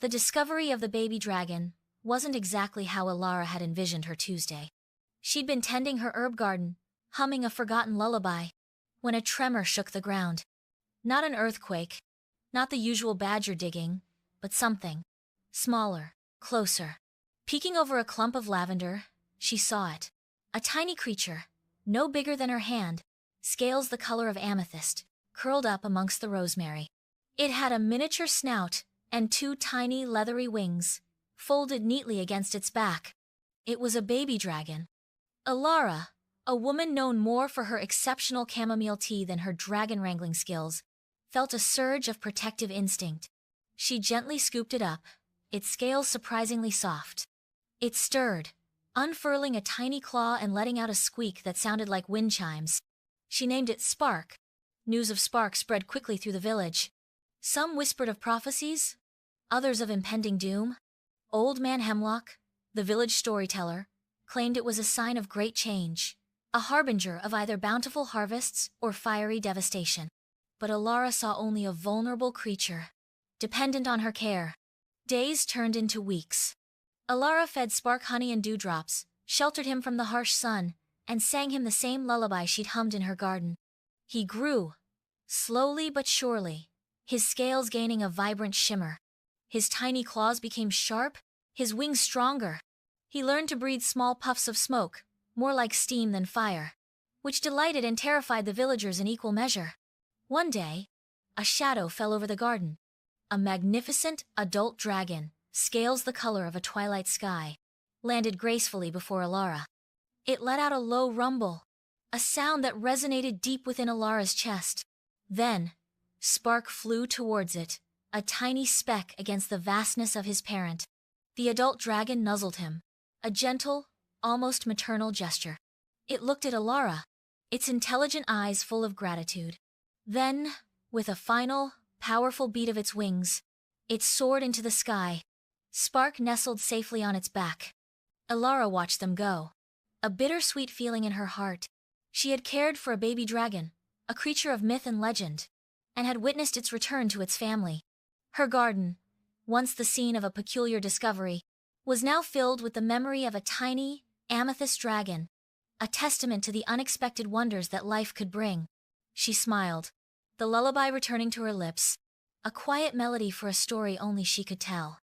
The discovery of the baby dragon wasn't exactly how Elara had envisioned her Tuesday. She'd been tending her herb garden, humming a forgotten lullaby, when a tremor shook the ground. Not an earthquake, not the usual badger digging, but something smaller, closer. Peeking over a clump of lavender, she saw it. A tiny creature, no bigger than her hand, scales the color of amethyst, curled up amongst the rosemary. It had a miniature snout and two tiny leathery wings, folded neatly against its back. It was a baby dragon. Elara, a woman known more for her exceptional chamomile tea than her dragon wrangling skills, felt a surge of protective instinct. She gently scooped it up, its scales surprisingly soft. It stirred, unfurling a tiny claw and letting out a squeak that sounded like wind chimes. She named it Spark. News of Spark spread quickly through the village. Some whispered of prophecies, others of impending doom. Old Man Hemlock, the village storyteller, claimed it was a sign of great change, a harbinger of either bountiful harvests or fiery devastation. But Elara saw only a vulnerable creature, dependent on her care. Days turned into weeks. Elara fed Spark honey and dewdrops, sheltered him from the harsh sun, and sang him the same lullaby she'd hummed in her garden. He grew, slowly but surely, his scales gaining a vibrant shimmer. His tiny claws became sharp, his wings stronger. He learned to breathe small puffs of smoke, more like steam than fire, which delighted and terrified the villagers in equal measure. One day, a shadow fell over the garden. A magnificent adult dragon, scales the color of a twilight sky, landed gracefully before Elara. It let out a low rumble, a sound that resonated deep within Elara's chest. Then, Spark flew towards it, a tiny speck against the vastness of his parent. The adult dragon nuzzled him, a gentle, almost maternal gesture. It looked at Elara, its intelligent eyes full of gratitude. Then, with a final, powerful beat of its wings, it soared into the sky. Spark nestled safely on its back. Elara watched them go, a bittersweet feeling in her heart. She had cared for a baby dragon, a creature of myth and legend, and had witnessed its return to its family. Her garden, once the scene of a peculiar discovery, was now filled with the memory of a tiny, amethyst dragon, a testament to the unexpected wonders that life could bring. She smiled, the lullaby returning to her lips, a quiet melody for a story only she could tell.